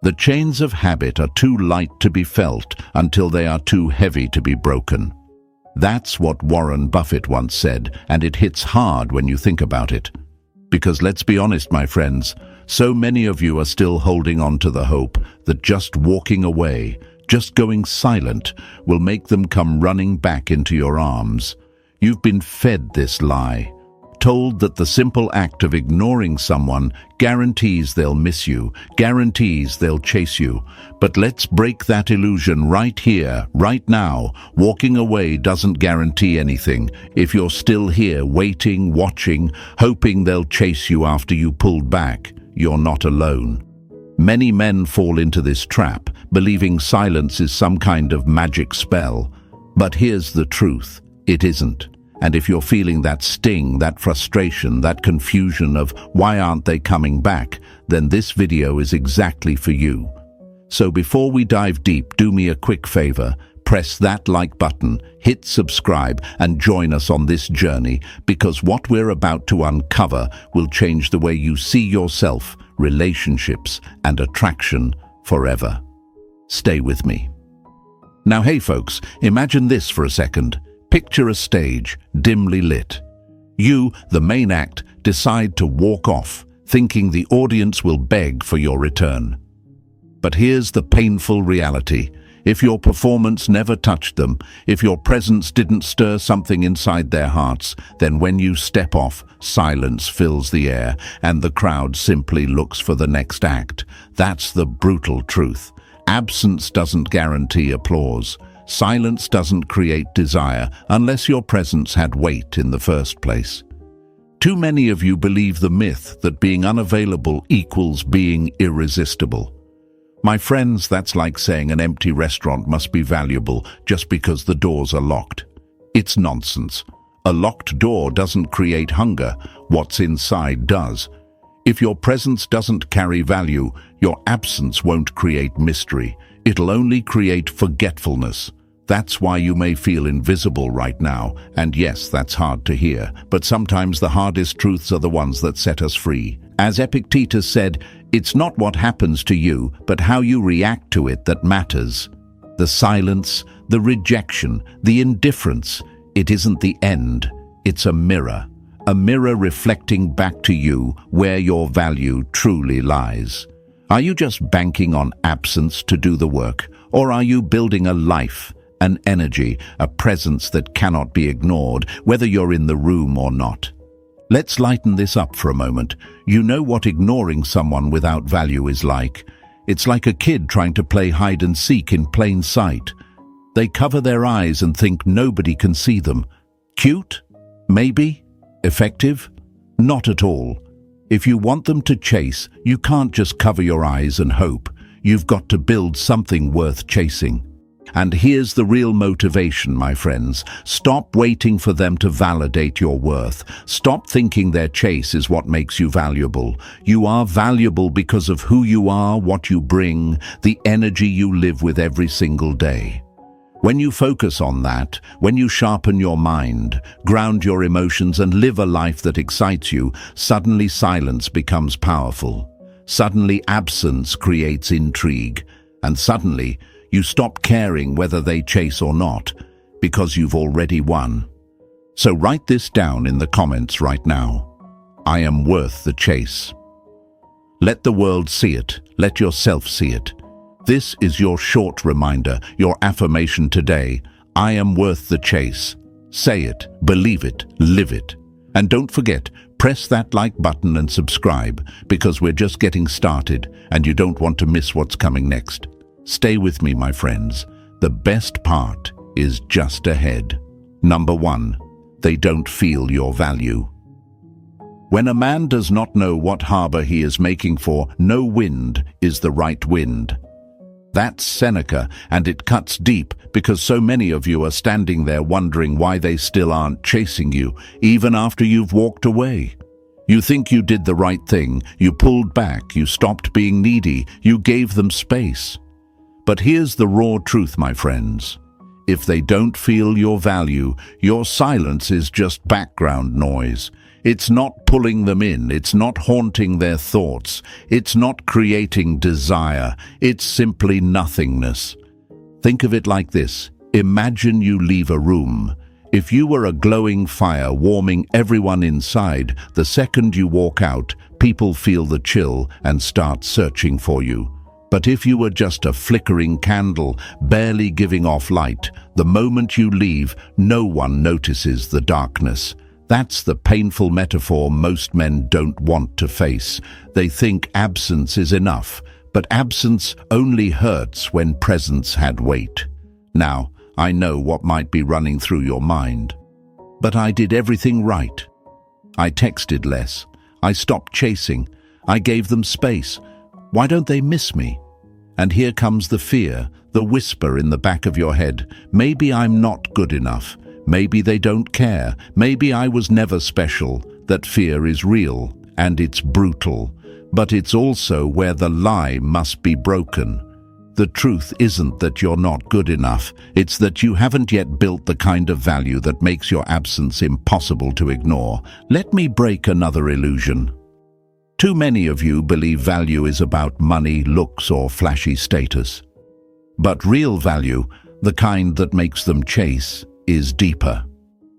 The chains of habit are too light to be felt until they are too heavy to be broken. That's what Warren Buffett once said, and it hits hard when you think about it. Because let's be honest, my friends, so many of you are still holding on to the hope that just walking away, just going silent, will make them come running back into your arms. You've been fed this lie, told that the simple act of ignoring someone guarantees they'll miss you, guarantees they'll chase you. But let's break that illusion right here, right now. Walking away doesn't guarantee anything. If you're still here, waiting, watching, hoping they'll chase you after you pulled back, you're not alone. Many men fall into this trap, believing silence is some kind of magic spell. But here's the truth, it isn't. And if you're feeling that sting, that frustration, that confusion of why aren't they coming back, then this video is exactly for you. So before we dive deep, do me a quick favor. Press that like button, hit subscribe, and join us on this journey, because what we're about to uncover will change the way you see yourself, relationships, and attraction forever. Stay with me. Now, hey folks, imagine this for a second. Picture a stage, dimly lit. You, the main act, decide to walk off, thinking the audience will beg for your return. But here's the painful reality. If your performance never touched them, if your presence didn't stir something inside their hearts, then when you step off, silence fills the air, and the crowd simply looks for the next act. That's the brutal truth. Absence doesn't guarantee applause. Silence doesn't create desire unless your presence had weight in the first place. Too many of you believe the myth that being unavailable equals being irresistible. My friends, that's like saying an empty restaurant must be valuable just because the doors are locked. It's nonsense. A locked door doesn't create hunger. What's inside does. If your presence doesn't carry value, your absence won't create mystery. It'll only create forgetfulness. That's why you may feel invisible right now, and yes, that's hard to hear, but sometimes the hardest truths are the ones that set us free. As Epictetus said, it's not what happens to you, but how you react to it that matters. The silence, the rejection, the indifference, it isn't the end, it's a mirror reflecting back to you where your value truly lies. Are you just banking on absence to do the work, or are you building a life, an energy, a presence that cannot be ignored, whether you're in the room or not? Let's lighten this up for a moment. You know what ignoring someone without value is like. It's like a kid trying to play hide and seek in plain sight. They cover their eyes and think nobody can see them. Cute? Maybe? Effective? Not at all. If you want them to chase, you can't just cover your eyes and hope. You've got to build something worth chasing. And here's the real motivation, my friends. Stop waiting for them to validate your worth. Stop thinking their chase is what makes you valuable. You are valuable because of who you are, what you bring, the energy you live with every single day. When you focus on that, when you sharpen your mind, ground your emotions, and live a life that excites you, suddenly silence becomes powerful. Suddenly absence creates intrigue. And suddenly you stop caring whether they chase or not, because you've already won. So write this down in the comments right now. I am worth the chase. Let the world see it. Let yourself see it. This is your short reminder, your affirmation today. I am worth the chase. Say it, believe it, live it. And don't forget, press that like button and subscribe, because we're just getting started and you don't want to miss what's coming next. Stay with me, my friends. The best part is just ahead. Number 1, they don't feel your value. When a man does not know what harbor he is making for, no wind is the right wind. That's Seneca, and it cuts deep because so many of you are standing there wondering why they still aren't chasing you, even after you've walked away. You think you did the right thing, you pulled back, you stopped being needy, you gave them space. But here's the raw truth, my friends. If they don't feel your value, your silence is just background noise. It's not pulling them in, it's not haunting their thoughts, it's not creating desire, it's simply nothingness. Think of it like this. Imagine you leave a room. If you were a glowing fire warming everyone inside, the second you walk out, people feel the chill and start searching for you. But if you were just a flickering candle, barely giving off light, the moment you leave, no one notices the darkness. That's the painful metaphor most men don't want to face. They think absence is enough, but absence only hurts when presence had weight. Now, I know what might be running through your mind. But I did everything right. I texted less. I stopped chasing. I gave them space. Why don't they miss me? And here comes the fear, the whisper in the back of your head. Maybe I'm not good enough. Maybe they don't care. Maybe I was never special. That fear is real, and it's brutal. But it's also where the lie must be broken. The truth isn't that you're not good enough. It's that you haven't yet built the kind of value that makes your absence impossible to ignore. Let me break another illusion. Too many of you believe value is about money, looks, or flashy status. But real value, the kind that makes them chase, is deeper.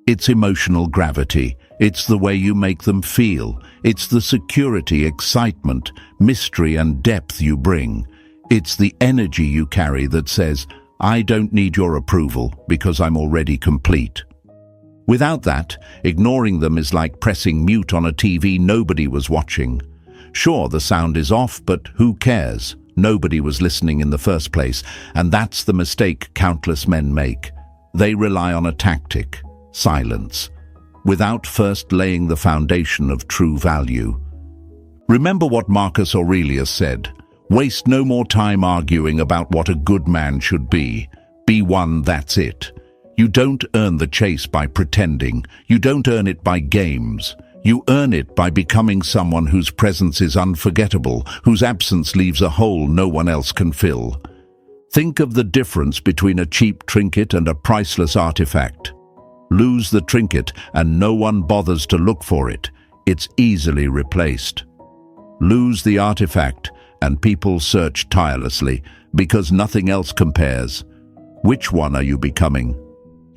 It's emotional gravity. It's the way you make them feel. It's the security, excitement, mystery, and depth you bring. It's the energy you carry that says, I don't need your approval because I'm already complete. Without that, ignoring them is like pressing mute on a TV nobody was watching. Sure, the sound is off, but who cares? Nobody was listening in the first place, and that's the mistake countless men make. They rely on a tactic, silence, without first laying the foundation of true value. Remember what Marcus Aurelius said, waste no more time arguing about what a good man should be. Be one, that's it. You don't earn the chase by pretending. You don't earn it by games. You earn it by becoming someone whose presence is unforgettable, whose absence leaves a hole no one else can fill. Think of the difference between a cheap trinket and a priceless artifact. Lose the trinket and no one bothers to look for it. It's easily replaced. Lose the artifact and people search tirelessly because nothing else compares. Which one are you becoming?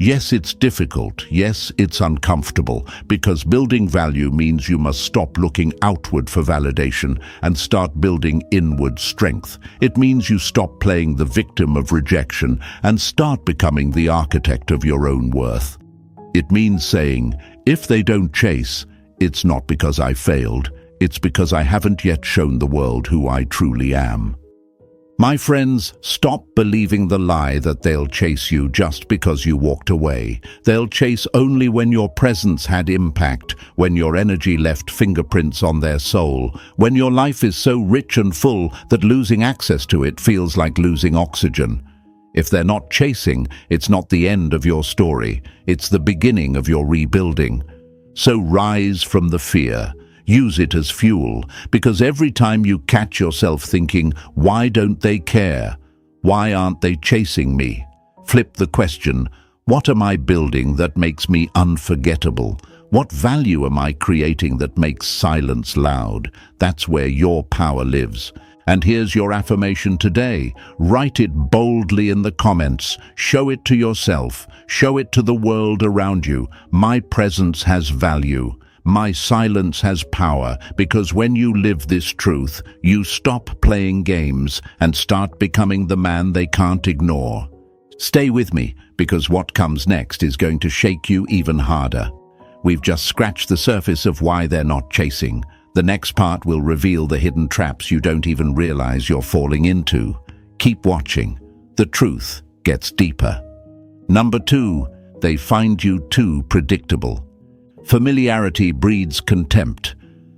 Yes, it's difficult. Yes, it's uncomfortable, because building value means you must stop looking outward for validation and start building inward strength. It means you stop playing the victim of rejection and start becoming the architect of your own worth. It means saying, if they don't chase, it's not because I failed, it's because I haven't yet shown the world who I truly am. My friends, stop believing the lie that they'll chase you just because you walked away. They'll chase only when your presence had impact, when your energy left fingerprints on their soul, when your life is so rich and full that losing access to it feels like losing oxygen. If they're not chasing, it's not the end of your story. It's the beginning of your rebuilding. So rise from the fear. Use it as fuel, because every time you catch yourself thinking, why don't they care? Why aren't they chasing me? Flip the question, what am I building that makes me unforgettable? What value am I creating that makes silence loud? That's where your power lives. And here's your affirmation today. Write it boldly in the comments. Show it to yourself. Show it to the world around you. My presence has value. My silence has power, because when you live this truth, you stop playing games and start becoming the man they can't ignore. Stay with me, because what comes next is going to shake you even harder. We've just scratched the surface of why they're not chasing. The next part will reveal the hidden traps you don't even realize you're falling into. Keep watching. The truth gets deeper. Number 2, they find you too predictable. Familiarity breeds contempt.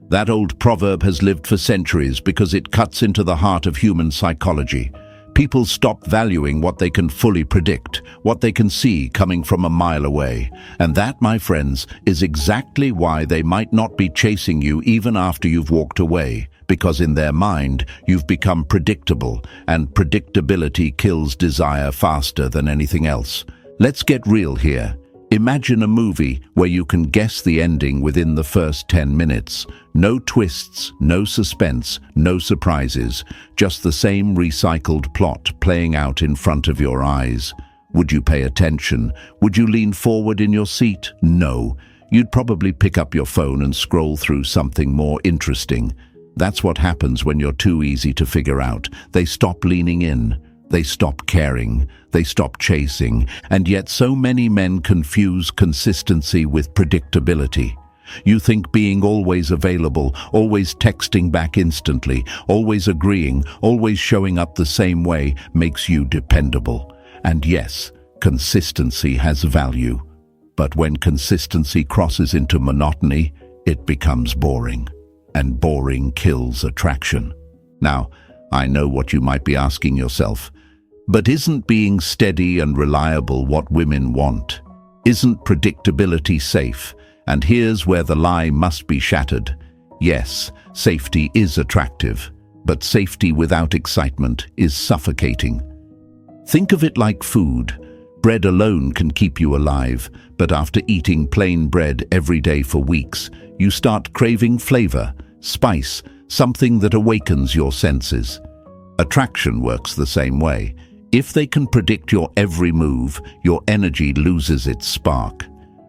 That old proverb has lived for centuries because it cuts into the heart of human psychology. People stop valuing what they can fully predict, what they can see coming from a mile away. And that, my friends, is exactly why they might not be chasing you even after you've walked away, because in their mind, you've become predictable, and predictability kills desire faster than anything else. Let's get real here. Imagine a movie where you can guess the ending within the first 10 minutes. No twists, no suspense, no surprises, just the same recycled plot playing out in front of your eyes. Would you pay attention? Would you lean forward in your seat? No. You'd probably pick up your phone and scroll through something more interesting. That's what happens when you're too easy to figure out. They stop leaning in. They stop caring, they stop chasing, and yet so many men confuse consistency with predictability. You think being always available, always texting back instantly, always agreeing, always showing up the same way makes you dependable. And yes, consistency has value. But when consistency crosses into monotony, it becomes boring. And boring kills attraction. Now, I know what you might be asking yourself. But isn't being steady and reliable what women want? Isn't predictability safe? And here's where the lie must be shattered. Yes, safety is attractive, but safety without excitement is suffocating. Think of it like food. Bread alone can keep you alive, but after eating plain bread every day for weeks, you start craving flavor, spice, something that awakens your senses. Attraction works the same way. If they can predict your every move, your energy loses its spark.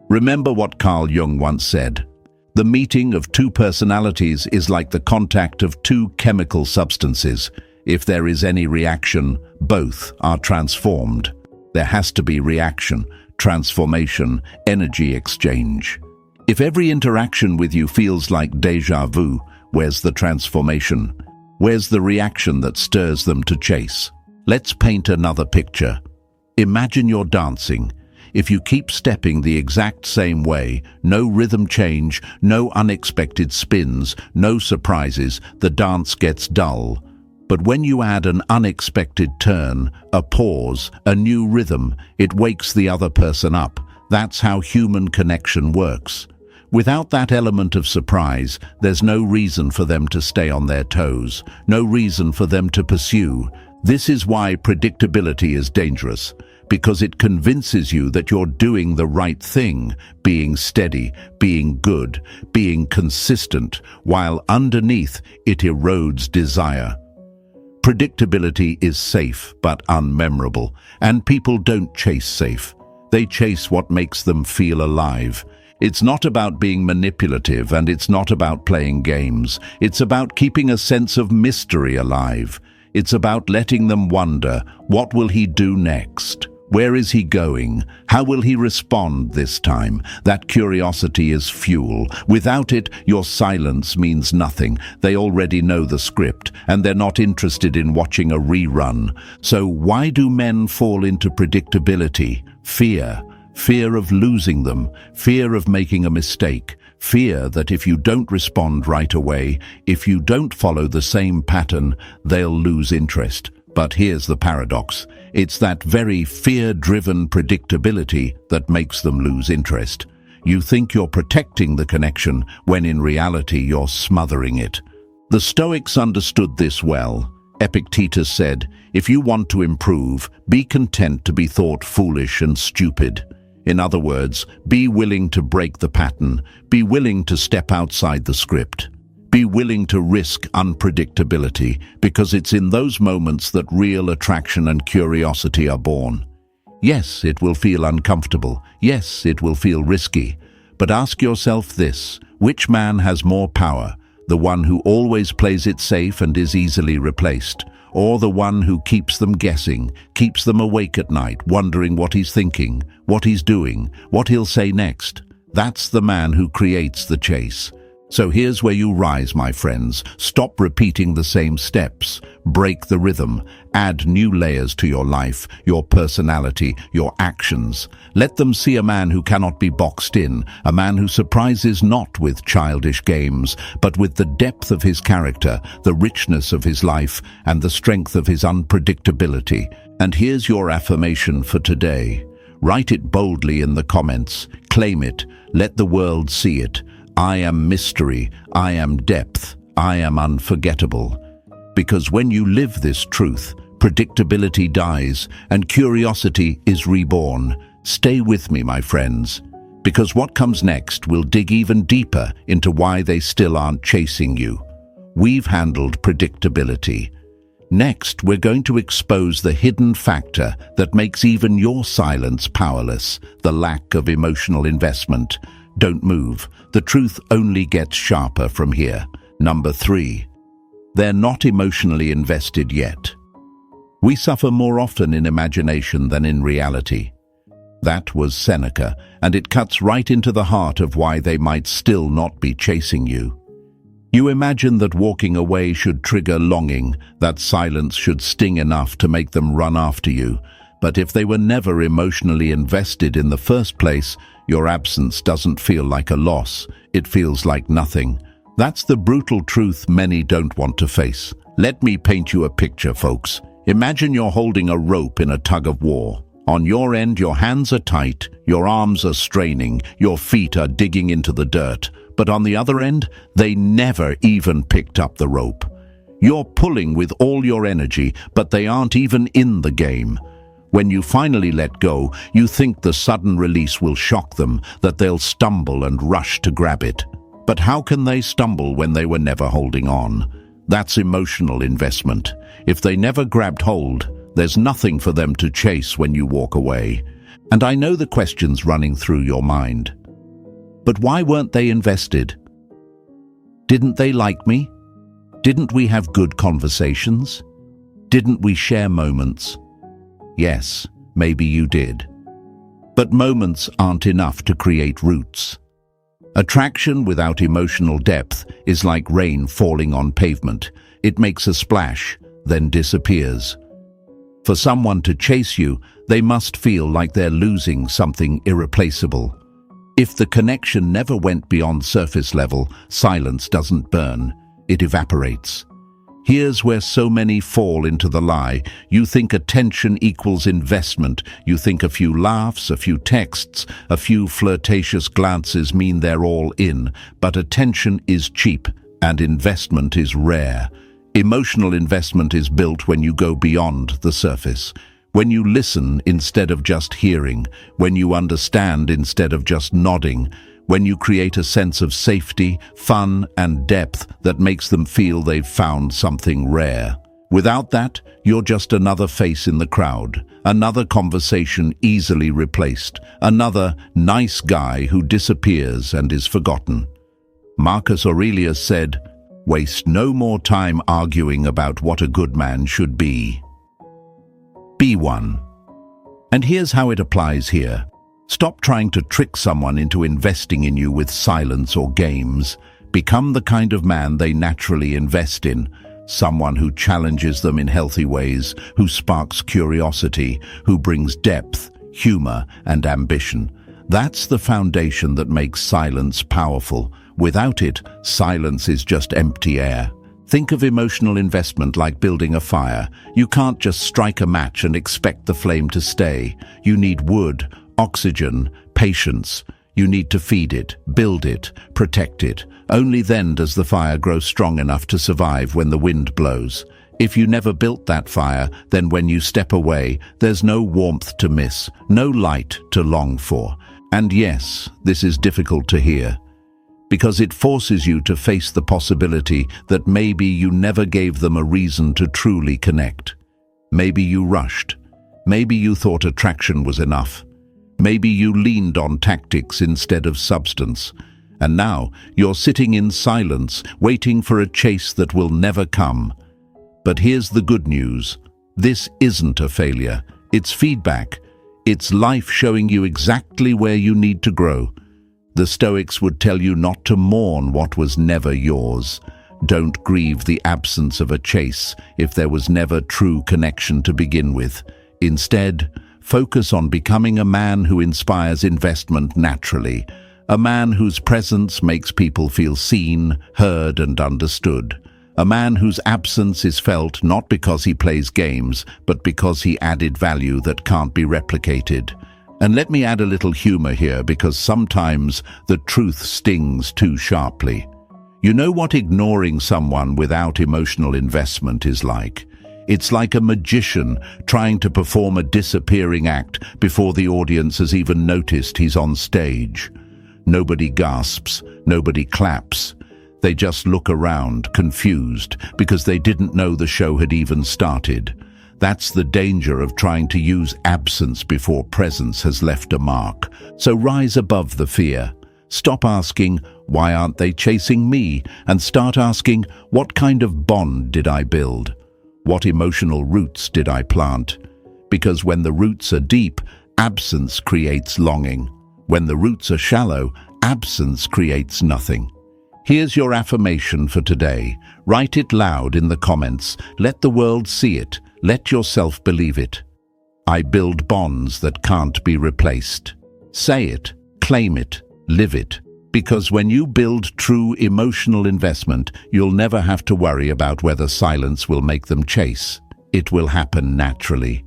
Remember what Carl Jung once said, "The meeting of two personalities is like the contact of two chemical substances. If there is any reaction, both are transformed." There has to be reaction, transformation, energy exchange. If every interaction with you feels like déjà vu, where's the transformation? Where's the reaction that stirs them to chase? Let's paint another picture. Imagine you're dancing. If you keep stepping the exact same way, no rhythm change, no unexpected spins, no surprises, the dance gets dull. But when you add an unexpected turn, a pause, a new rhythm, it wakes the other person up. That's how human connection works. Without that element of surprise, there's no reason for them to stay on their toes, no reason for them to pursue. This is why predictability is dangerous, because it convinces you that you're doing the right thing, being steady, being good, being consistent, while underneath it erodes desire. Predictability is safe but unmemorable, and people don't chase safe. They chase what makes them feel alive. It's not about being manipulative, and it's not about playing games. It's about keeping a sense of mystery alive. It's about letting them wonder, what will he do next? Where is he going? How will he respond this time? That curiosity is fuel. Without it, your silence means nothing. They already know the script, and they're not interested in watching a rerun. So why do men fall into predictability? Fear. Fear of losing them. Fear of making a mistake. Fear that if you don't respond right away, if you don't follow the same pattern, they'll lose interest. But here's the paradox. It's that very fear-driven predictability that makes them lose interest. You think you're protecting the connection, when in reality you're smothering it. The Stoics understood this well. Epictetus said, "If you want to improve, be content to be thought foolish and stupid." In other words, be willing to break the pattern, be willing to step outside the script. Be willing to risk unpredictability, because it's in those moments that real attraction and curiosity are born. Yes, it will feel uncomfortable. Yes, it will feel risky. But ask yourself this, which man has more power? The one who always plays it safe and is easily replaced, or the one who keeps them guessing, keeps them awake at night, wondering what he's thinking, what he's doing, what he'll say next? That's the man who creates the chase. So here's where you rise, my friends. Stop repeating the same steps. Break the rhythm. Add new layers to your life, your personality, your actions. Let them see a man who cannot be boxed in, a man who surprises not with childish games, but with the depth of his character, the richness of his life, and the strength of his unpredictability. And here's your affirmation for today. Write it boldly in the comments. Claim it. Let the world see it. I am mystery, I am depth, I am unforgettable. Because when you live this truth, predictability dies and curiosity is reborn. Stay with me, my friends, because what comes next will dig even deeper into why they still aren't chasing you. We've handled predictability. Next, we're going to expose the hidden factor that makes even your silence powerless, the lack of emotional investment. Don't move. The truth only gets sharper from here. Number 3. They're not emotionally invested yet. We suffer more often in imagination than in reality. That was Seneca, and it cuts right into the heart of why they might still not be chasing you. You imagine that walking away should trigger longing, that silence should sting enough to make them run after you. But if they were never emotionally invested in the first place, your absence doesn't feel like a loss, it feels like nothing. That's the brutal truth many don't want to face. Let me paint you a picture, folks. Imagine you're holding a rope in a tug-of-war. On your end, your hands are tight, your arms are straining, your feet are digging into the dirt. But on the other end, they never even picked up the rope. You're pulling with all your energy, but they aren't even in the game. When you finally let go, you think the sudden release will shock them, that they'll stumble and rush to grab it. But how can they stumble when they were never holding on? That's emotional investment. If they never grabbed hold, there's nothing for them to chase when you walk away. And I know the question's running through your mind. But why weren't they invested? Didn't they like me? Didn't we have good conversations? Didn't we share moments? Yes, maybe you did. But moments aren't enough to create roots. Attraction without emotional depth is like rain falling on pavement. It makes a splash, then disappears. For someone to chase you, they must feel like they're losing something irreplaceable. If the connection never went beyond surface level, silence doesn't burn, it evaporates. Here's where so many fall into the lie. You think attention equals investment. You think a few laughs, a few texts, a few flirtatious glances mean they're all in. But attention is cheap, and investment is rare. Emotional investment is built when you go beyond the surface. When you listen instead of just hearing, when you understand instead of just nodding, when you create a sense of safety, fun, and depth that makes them feel they've found something rare. Without that, you're just another face in the crowd, another conversation easily replaced, another nice guy who disappears and is forgotten. Marcus Aurelius said, "Waste no more time arguing about what a good man should be. Be one." And here's how it applies here. Stop trying to trick someone into investing in you with silence or games. Become the kind of man they naturally invest in. Someone who challenges them in healthy ways, who sparks curiosity, who brings depth, humor, and ambition. That's the foundation that makes silence powerful. Without it, silence is just empty air. Think of emotional investment like building a fire. You can't just strike a match and expect the flame to stay. You need wood, oxygen, patience. You need to feed it, build it, protect it. Only then does the fire grow strong enough to survive when the wind blows. If you never built that fire, then when you step away, there's no warmth to miss, no light to long for. And yes, this is difficult to hear, because it forces you to face the possibility that maybe you never gave them a reason to truly connect. Maybe you rushed. Maybe you thought attraction was enough. Maybe you leaned on tactics instead of substance. And now you're sitting in silence, waiting for a chase that will never come. But here's the good news. This isn't a failure. It's feedback. It's life showing you exactly where you need to grow. The Stoics would tell you not to mourn what was never yours. Don't grieve the absence of a chase if there was never true connection to begin with. Instead, focus on becoming a man who inspires investment naturally, a man whose presence makes people feel seen, heard, and understood, a man whose absence is felt not because he plays games, but because he added value that can't be replicated. And let me add a little humor here, because sometimes the truth stings too sharply. You know what ignoring someone without emotional investment is like? It's like a magician trying to perform a disappearing act before the audience has even noticed he's on stage. Nobody gasps, nobody claps. They just look around, confused, because they didn't know the show had even started. That's the danger of trying to use absence before presence has left a mark. So rise above the fear. Stop asking, why aren't they chasing me? And start asking, what kind of bond did I build? What emotional roots did I plant? Because when the roots are deep, absence creates longing. When the roots are shallow, absence creates nothing. Here's your affirmation for today. Write it loud in the comments. Let the world see it. Let yourself believe it. I build bonds that can't be replaced. Say it, claim it, live it. Because when you build true emotional investment, you'll never have to worry about whether silence will make them chase. It will happen naturally.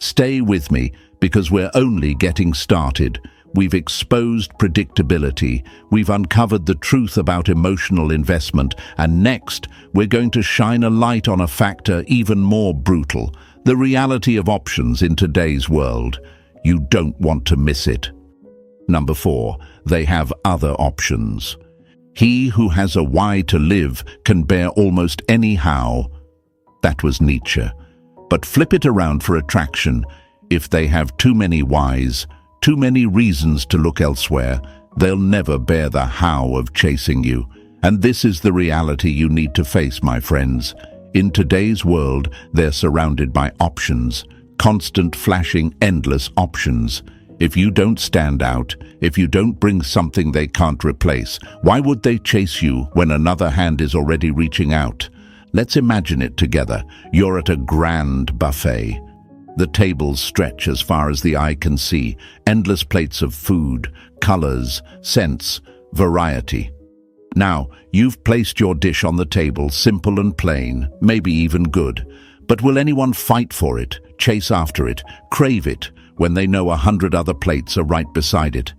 Stay with me, because we're only getting started. We've exposed predictability, we've uncovered the truth about emotional investment, and next, we're going to shine a light on a factor even more brutal, the reality of options in today's world. You don't want to miss it. Number 4, they have other options. He who has a why to live can bear almost any how. That was Nietzsche. But flip it around for attraction. If they have too many whys, too many reasons to look elsewhere, they'll never bear the how of chasing you. And this is the reality you need to face, my friends. In today's world, they're surrounded by options, constant flashing, endless options. If you don't stand out, if you don't bring something they can't replace, why would they chase you when another hand is already reaching out? Let's imagine it together. You're at a grand buffet. The tables stretch as far as the eye can see, endless plates of food, colors, scents, variety. Now, you've placed your dish on the table, simple and plain, maybe even good. But will anyone fight for it, chase after it, crave it, when they know 100 other plates are right beside it?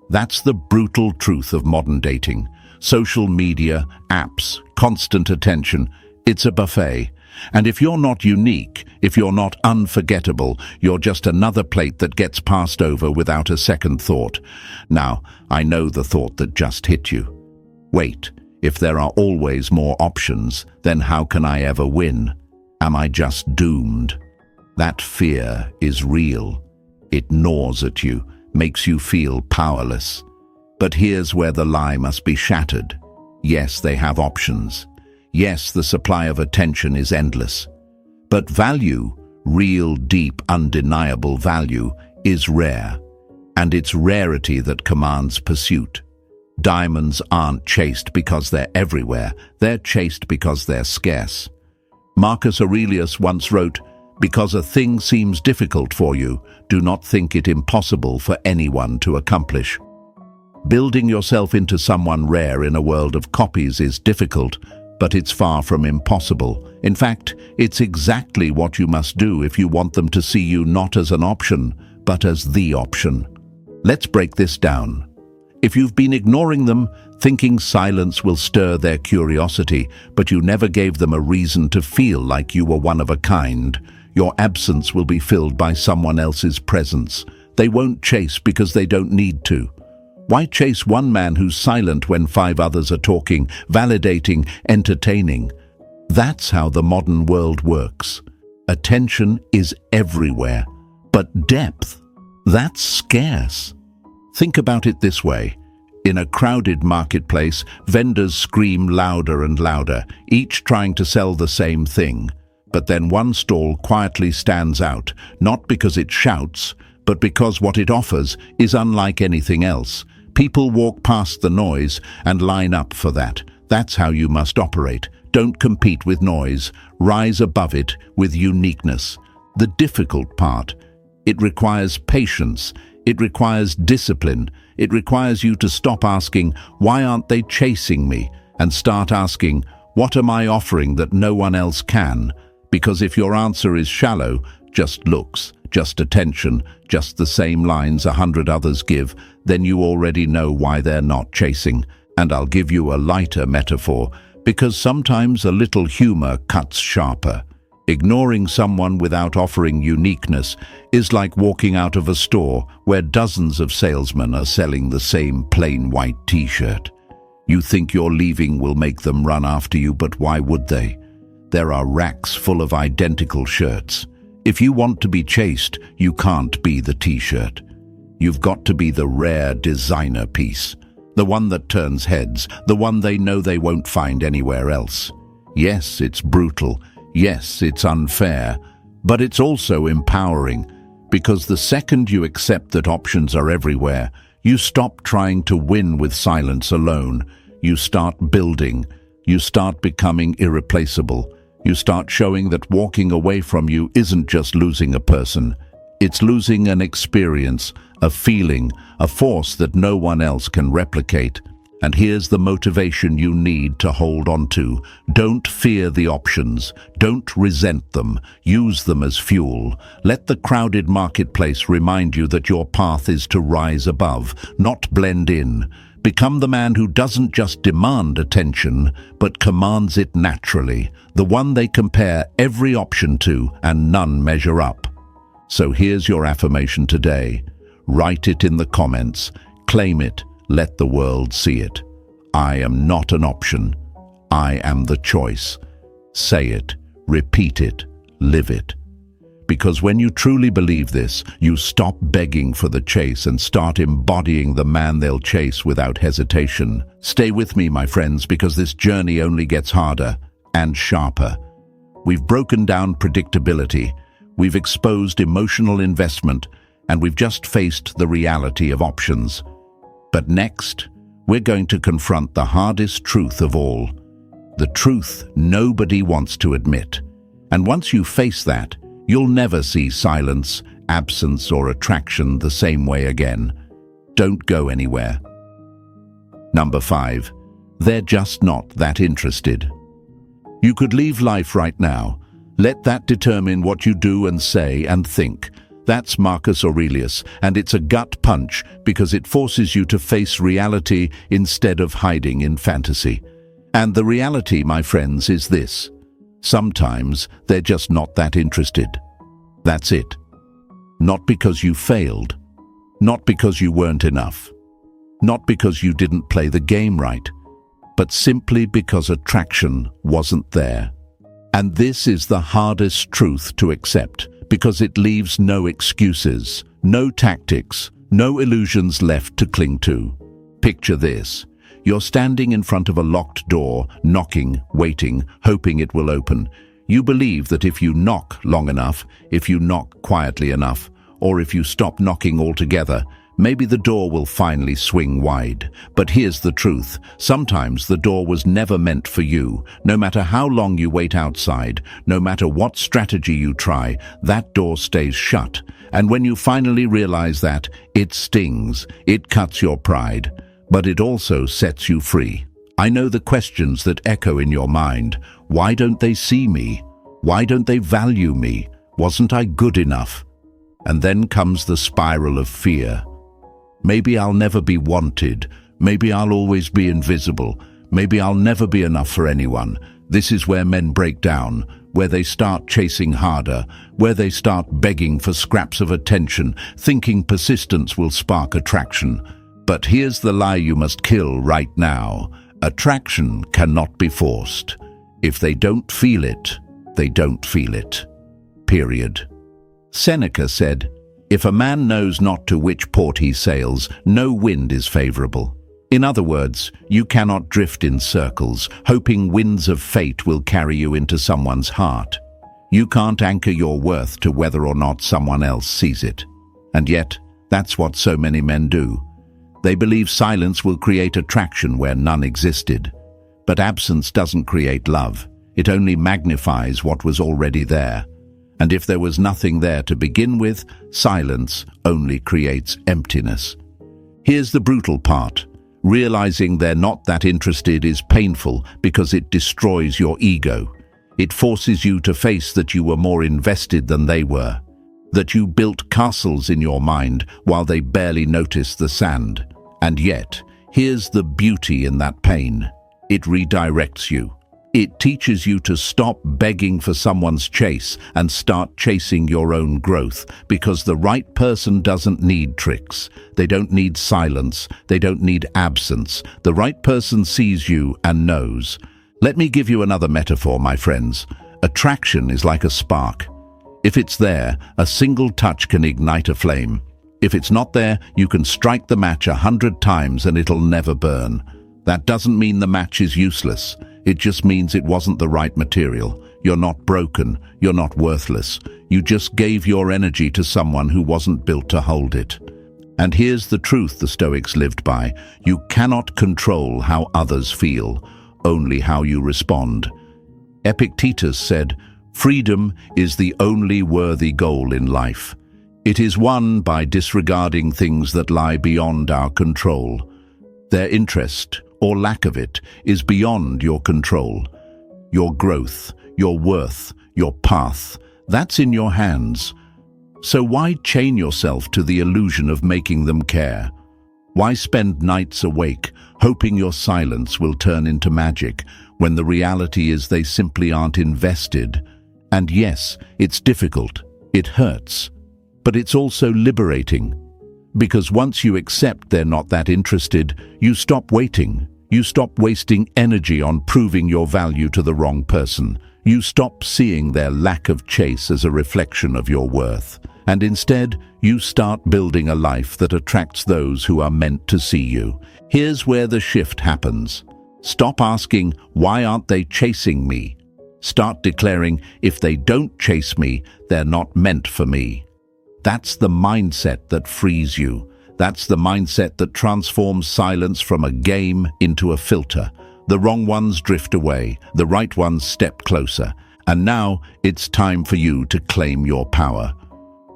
That's the brutal truth of modern dating. Social media, apps, constant attention. It's a buffet. And if you're not unique, if you're not unforgettable, you're just another plate that gets passed over without a second thought. Now, I know the thought that just hit you. Wait, if there are always more options, then how can I ever win? Am I just doomed? That fear is real. It gnaws at you, makes you feel powerless. But here's where the lie must be shattered. Yes, they have options. Yes, the supply of attention is endless. But value, real, deep, undeniable value, is rare. And it's rarity that commands pursuit. Diamonds aren't chased because they're everywhere. They're chased because they're scarce. Marcus Aurelius once wrote, "Because a thing seems difficult for you, do not think it impossible for anyone to accomplish." Building yourself into someone rare in a world of copies is difficult, but it's far from impossible. In fact, it's exactly what you must do if you want them to see you not as an option, but as the option. Let's break this down. If you've been ignoring them, thinking silence will stir their curiosity, but you never gave them a reason to feel like you were one of a kind, your absence will be filled by someone else's presence. They won't chase because they don't need to. Why chase one man who's silent when 5 others are talking, validating, entertaining? That's how the modern world works. Attention is everywhere, but depth, that's scarce. Think about it this way. In a crowded marketplace, vendors scream louder and louder, each trying to sell the same thing. But then one stall quietly stands out, not because it shouts, but because what it offers is unlike anything else. People walk past the noise and line up for that. That's how you must operate. Don't compete with noise. Rise above it with uniqueness. The difficult part, it requires patience. It requires discipline. It requires you to stop asking, why aren't they chasing me? And start asking, what am I offering that no one else can? Because if your answer is shallow, just looks, just attention, just the same lines 100 others give, then you already know why they're not chasing. And I'll give you a lighter metaphor, because sometimes a little humor cuts sharper. Ignoring someone without offering uniqueness is like walking out of a store where dozens of salesmen are selling the same plain white t-shirt. You think your leaving will make them run after you, but why would they? There are racks full of identical shirts. If you want to be chased, you can't be the t-shirt. You've got to be the rare designer piece, the one that turns heads, the one they know they won't find anywhere else. Yes, it's brutal. Yes, it's unfair, but it's also empowering, because the second you accept that options are everywhere, you stop trying to win with silence alone. You start building. You start becoming irreplaceable. You start showing that walking away from you isn't just losing a person. It's losing an experience, a feeling, a force that no one else can replicate. And here's the motivation you need to hold on to. Don't fear the options. Don't resent them. Use them as fuel. Let the crowded marketplace remind you that your path is to rise above, not blend in. Become the man who doesn't just demand attention, but commands it naturally, the one they compare every option to and none measure up. So here's your affirmation today. Write it in the comments. Claim it. Let the world see it. I am not an option. I am the choice. Say it, repeat it, live it. Because when you truly believe this, you stop begging for the chase and start embodying the man they'll chase without hesitation. Stay with me, my friends, because this journey only gets harder and sharper. We've broken down predictability, we've exposed emotional investment, and we've just faced the reality of options. But next, we're going to confront the hardest truth of all, the truth nobody wants to admit. And once you face that, you'll never see silence, absence, or attraction the same way again. Don't go anywhere. Number 5, they're just not that interested. You could leave life right now. Let that determine what you do and say and think. That's Marcus Aurelius, and it's a gut punch because it forces you to face reality instead of hiding in fantasy. And the reality, my friends, is this. Sometimes they're just not that interested. That's it. Not because you failed. Not because you weren't enough. Not because you didn't play the game right. But simply because attraction wasn't there. And this is the hardest truth to accept, because it leaves no excuses, no tactics, no illusions left to cling to. Picture this. You're standing in front of a locked door, knocking, waiting, hoping it will open. You believe that if you knock long enough, if you knock quietly enough, or if you stop knocking altogether, maybe the door will finally swing wide. But here's the truth. Sometimes the door was never meant for you. No matter how long you wait outside, no matter what strategy you try, that door stays shut. And when you finally realize that, it stings, it cuts your pride, but it also sets you free. I know the questions that echo in your mind. Why don't they see me? Why don't they value me? Wasn't I good enough? And then comes the spiral of fear. Maybe I'll never be wanted. Maybe I'll always be invisible. Maybe I'll never be enough for anyone. This is where men break down, where they start chasing harder, where they start begging for scraps of attention, thinking persistence will spark attraction. But here's the lie you must kill right now. Attraction cannot be forced. If they don't feel it, they don't feel it. Period. Seneca said, "If a man knows not to which port he sails, no wind is favorable." In other words, you cannot drift in circles, hoping winds of fate will carry you into someone's heart. You can't anchor your worth to whether or not someone else sees it. And yet, that's what so many men do. They believe silence will create attraction where none existed. But absence doesn't create love. It only magnifies what was already there. And if there was nothing there to begin with, silence only creates emptiness. Here's the brutal part. Realizing they're not that interested is painful because it destroys your ego. It forces you to face that you were more invested than they were. That you built castles in your mind while they barely noticed the sand. And yet, here's the beauty in that pain. It redirects you. It teaches you to stop begging for someone's chase and start chasing your own growth, because the right person doesn't need tricks. They don't need silence. They don't need absence. The right person sees you and knows. Let me give you another metaphor, my friends. Attraction is like a spark. If it's there, a single touch can ignite a flame. If it's not there, you can strike the match 100 times and it'll never burn. That doesn't mean the match is useless. It just means it wasn't the right material. You're not broken. You're not worthless. You just gave your energy to someone who wasn't built to hold it. And here's the truth the Stoics lived by. You cannot control how others feel, only how you respond. Epictetus said, "Freedom is the only worthy goal in life. It is won by disregarding things that lie beyond our control. Their interest, or lack of it, is beyond your control. Your growth, your worth, your path, that's in your hands. So why chain yourself to the illusion of making them care? Why spend nights awake, hoping your silence will turn into magic, when the reality is they simply aren't invested? And yes, it's difficult, it hurts, but it's also liberating. Because once you accept they're not that interested, you stop waiting. You stop wasting energy on proving your value to the wrong person. You stop seeing their lack of chase as a reflection of your worth. And instead, you start building a life that attracts those who are meant to see you. Here's where the shift happens. Stop asking, "Why aren't they chasing me?" Start declaring, "If they don't chase me, they're not meant for me." That's the mindset that frees you. That's the mindset that transforms silence from a game into a filter. The wrong ones drift away, the right ones step closer. And now it's time for you to claim your power.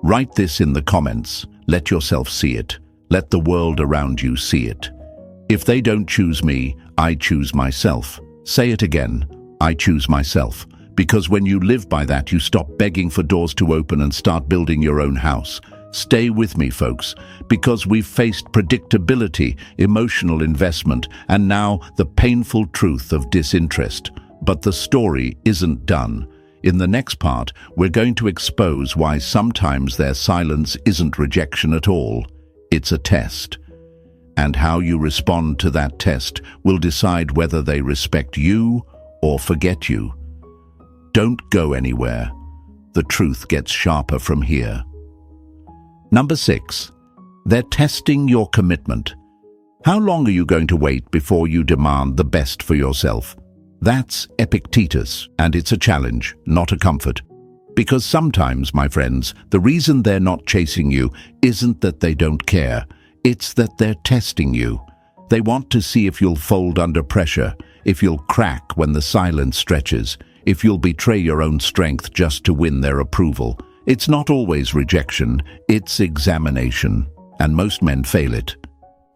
Write this in the comments. Let yourself see it. Let the world around you see it. If they don't choose me, I choose myself. Say it again. I choose myself. Because when you live by that, you stop begging for doors to open and start building your own house. Stay with me, folks, because we've faced predictability, emotional investment, and now the painful truth of disinterest. But the story isn't done. In the next part, we're going to expose why sometimes their silence isn't rejection at all. It's a test. And how you respond to that test will decide whether they respect you or forget you. Don't go anywhere. The truth gets sharper from here. Number 6. They're testing your commitment. How long are you going to wait before you demand the best for yourself? That's Epictetus, and it's a challenge, not a comfort. Because sometimes, my friends, the reason they're not chasing you isn't that they don't care. It's that they're testing you. They want to see if you'll fold under pressure, if you'll crack when the silence stretches, if you'll betray your own strength just to win their approval. It's not always rejection, it's examination, and most men fail it.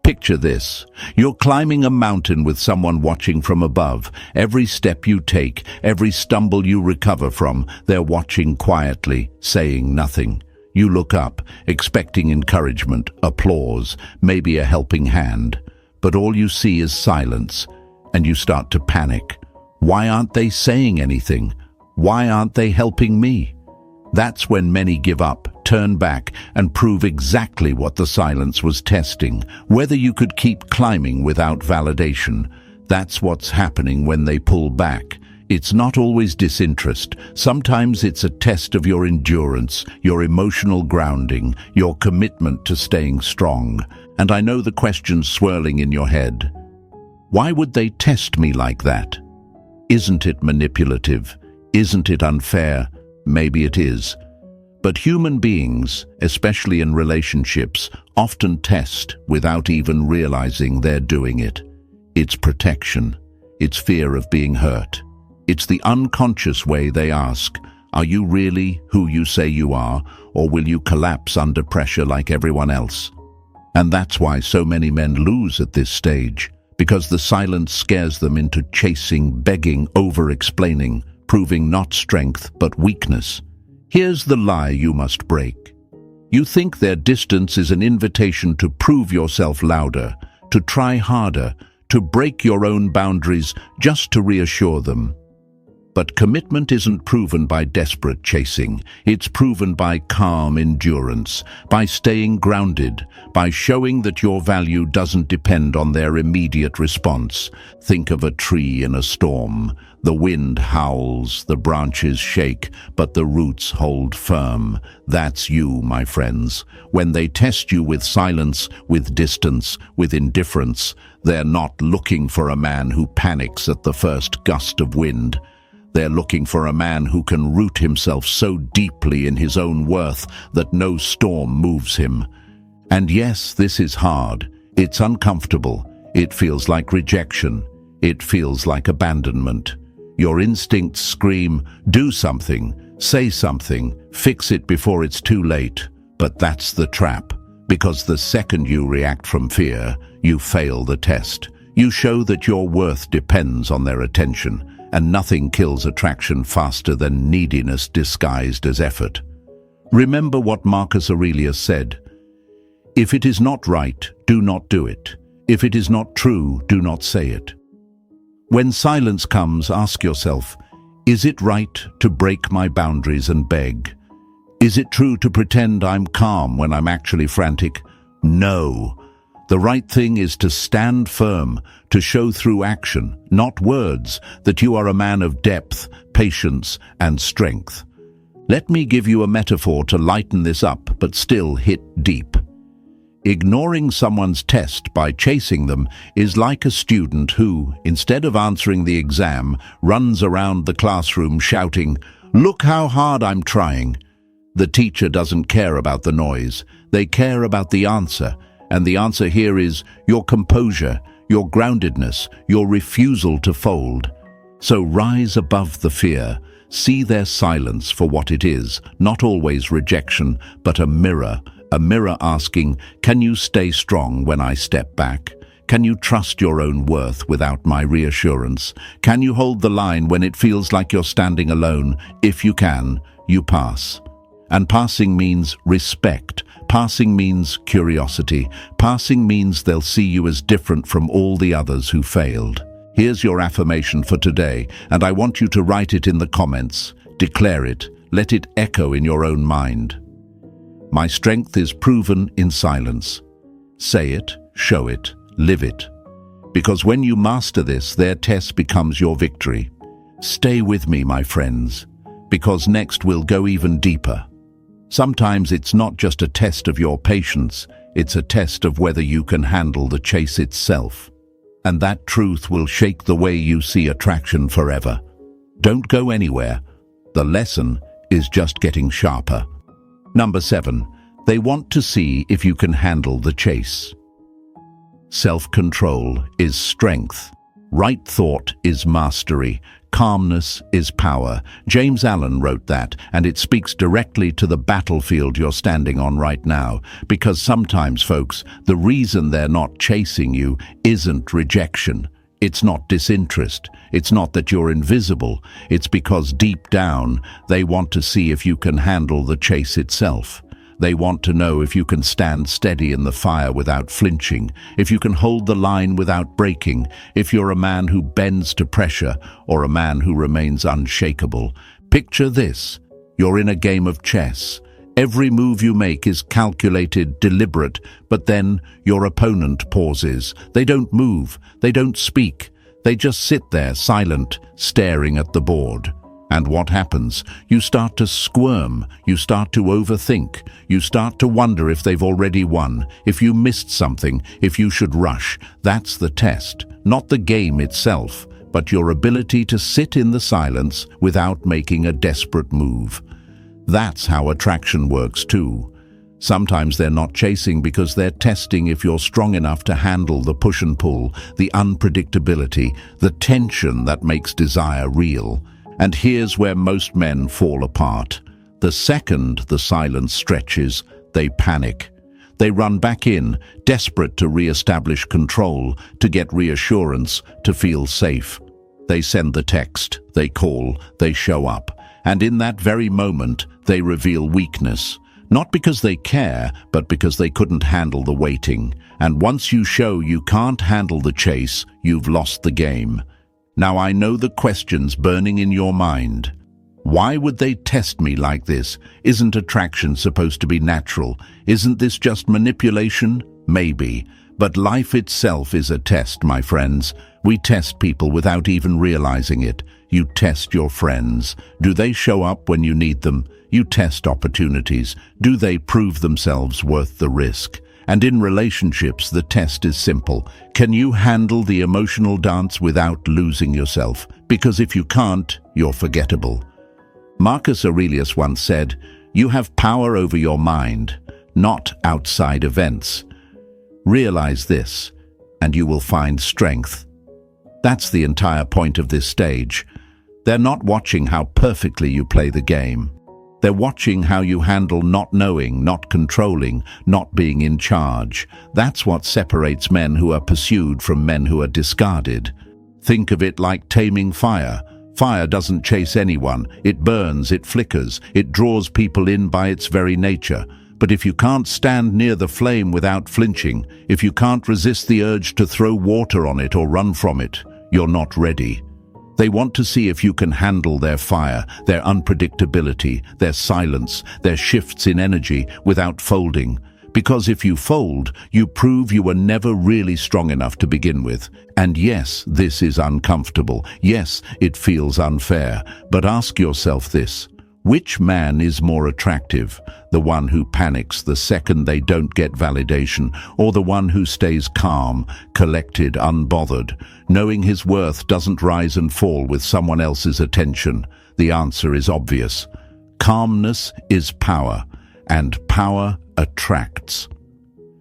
Picture this. You're climbing a mountain with someone watching from above. Every step you take, every stumble you recover from, they're watching quietly, saying nothing. You look up, expecting encouragement, applause, maybe a helping hand. But all you see is silence, and you start to panic. Why aren't they saying anything? Why aren't they helping me? That's when many give up, turn back, and prove exactly what the silence was testing, whether you could keep climbing without validation. That's what's happening when they pull back. It's not always disinterest. Sometimes it's a test of your endurance, your emotional grounding, your commitment to staying strong. And I know the question's swirling in your head. Why would they test me like that? Isn't it manipulative? Isn't it unfair? Maybe it is. But human beings, especially in relationships, often test without even realizing they're doing it. It's protection. It's fear of being hurt. It's the unconscious way they ask, "Are you really who you say you are, or will you collapse under pressure like everyone else?" And that's why so many men lose at this stage, because the silence scares them into chasing, begging, over-explaining, proving not strength but weakness. Here's the lie you must break. You think their distance is an invitation to prove yourself louder, to try harder, to break your own boundaries just to reassure them. But commitment isn't proven by desperate chasing. It's proven by calm endurance, by staying grounded, by showing that your value doesn't depend on their immediate response. Think of a tree in a storm. The wind howls, the branches shake, but the roots hold firm. That's you, my friends. When they test you with silence, with distance, with indifference, they're not looking for a man who panics at the first gust of wind. They're looking for a man who can root himself so deeply in his own worth that no storm moves him. And yes, this is hard. It's uncomfortable. It feels like rejection. It feels like abandonment. Your instincts scream, do something, say something, fix it before it's too late. But that's the trap, because the second you react from fear, you fail the test. You show that your worth depends on their attention. And nothing kills attraction faster than neediness disguised as effort. Remember what Marcus Aurelius said, "If it is not right, do not do it. If it is not true, do not say it." When silence comes, ask yourself, is it right to break my boundaries and beg? Is it true to pretend I'm calm when I'm actually frantic? No. The right thing is to stand firm, to show through action, not words, that you are a man of depth, patience, and strength. Let me give you a metaphor to lighten this up, but still hit deep. Ignoring someone's test by chasing them is like a student who, instead of answering the exam, runs around the classroom shouting, "Look how hard I'm trying." The teacher doesn't care about the noise. They care about the answer. And the answer here is your composure, your groundedness, your refusal to fold. So rise above the fear. See their silence for what it is, not always rejection, but a mirror asking, can you stay strong when I step back? Can you trust your own worth without my reassurance? Can you hold the line when it feels like you're standing alone? If you can, you pass. And passing means respect. Passing means curiosity. Passing means they'll see you as different from all the others who failed. Here's your affirmation for today, and I want you to write it in the comments. Declare it. Let it echo in your own mind. My strength is proven in silence. Say it, show it, live it. Because when you master this, their test becomes your victory. Stay with me, my friends, because next we'll go even deeper. Sometimes it's not just a test of your patience, it's a test of whether you can handle the chase itself. And that truth will shake the way you see attraction forever. Don't go anywhere. The lesson is just getting sharper. Number 7, they want to see if you can handle the chase. Self-control is strength. Right thought is mastery. Calmness is power. James Allen wrote that, and it speaks directly to the battlefield you're standing on right now. Because sometimes, folks, the reason they're not chasing you isn't rejection. It's not disinterest. It's not that you're invisible. It's because deep down, they want to see if you can handle the chase itself. They want to know if you can stand steady in the fire without flinching, if you can hold the line without breaking, if you're a man who bends to pressure or a man who remains unshakable. Picture this. You're in a game of chess. Every move you make is calculated, deliberate, but then your opponent pauses. They don't move. They don't speak. They just sit there, silent, staring at the board. And what happens? You start to squirm, you start to overthink, you start to wonder if they've already won, if you missed something, if you should rush. That's the test, not the game itself, but your ability to sit in the silence without making a desperate move. That's how attraction works too. Sometimes they're not chasing because they're testing if you're strong enough to handle the push and pull, the unpredictability, the tension that makes desire real. And here's where most men fall apart. The second the silence stretches, they panic. They run back in, desperate to re-establish control, to get reassurance, to feel safe. They send the text, they call, they show up. And in that very moment, they reveal weakness. Not because they care, but because they couldn't handle the waiting. And once you show you can't handle the chase, you've lost the game. Now I know the questions burning in your mind. Why would they test me like this? Isn't attraction supposed to be natural? Isn't this just manipulation? Maybe. But life itself is a test, my friends. We test people without even realizing it. You test your friends. Do they show up when you need them? You test opportunities. Do they prove themselves worth the risk? And in relationships, the test is simple. Can you handle the emotional dance without losing yourself? Because if you can't, you're forgettable. Marcus Aurelius once said, "You have power over your mind, not outside events." Realize this, and you will find strength. That's the entire point of this stage. They're not watching how perfectly you play the game. They're watching how you handle not knowing, not controlling, not being in charge. That's what separates men who are pursued from men who are discarded. Think of it like taming fire. Fire doesn't chase anyone. It burns, it flickers, it draws people in by its very nature. But if you can't stand near the flame without flinching, if you can't resist the urge to throw water on it or run from it, you're not ready. They want to see if you can handle their fire, their unpredictability, their silence, their shifts in energy without folding. Because if you fold, you prove you were never really strong enough to begin with. And yes, this is uncomfortable. Yes, it feels unfair. But ask yourself this. Which man is more attractive? The one who panics the second they don't get validation, or the one who stays calm, collected, unbothered, knowing his worth doesn't rise and fall with someone else's attention? The answer is obvious. Calmness is power, and power attracts.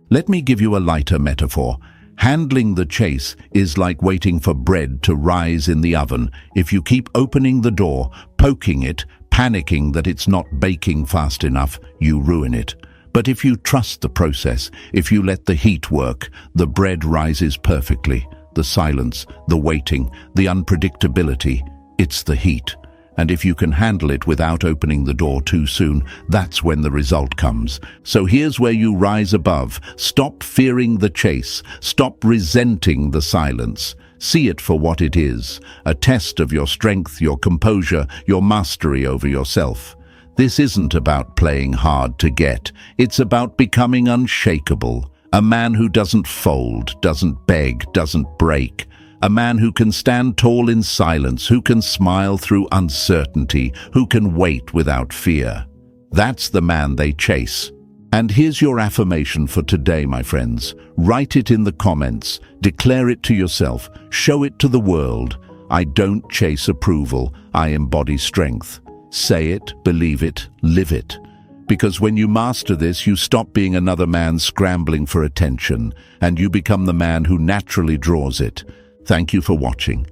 Let me give you a lighter metaphor. Handling the chase is like waiting for bread to rise in the oven. If you keep opening the door, poking it, panicking that it's not baking fast enough, you ruin it. But if you trust the process, if you let the heat work, the bread rises perfectly. The silence, the waiting, the unpredictability, it's the heat. And if you can handle it without opening the door too soon, that's when the result comes. So here's where you rise above. Stop fearing the chase. Stop resenting the silence. See it for what it is, a test of your strength, your composure, your mastery over yourself. This isn't about playing hard to get. It's about becoming unshakable. A man who doesn't fold, doesn't beg, doesn't break. A man who can stand tall in silence, who can smile through uncertainty, who can wait without fear. That's the man they chase. And here's your affirmation for today, my friends. Write it in the comments. Declare it to yourself. Show it to the world. I don't chase approval. I embody strength. Say it, believe it, live it. Because when you master this, you stop being another man scrambling for attention, and you become the man who naturally draws it. Thank you for watching.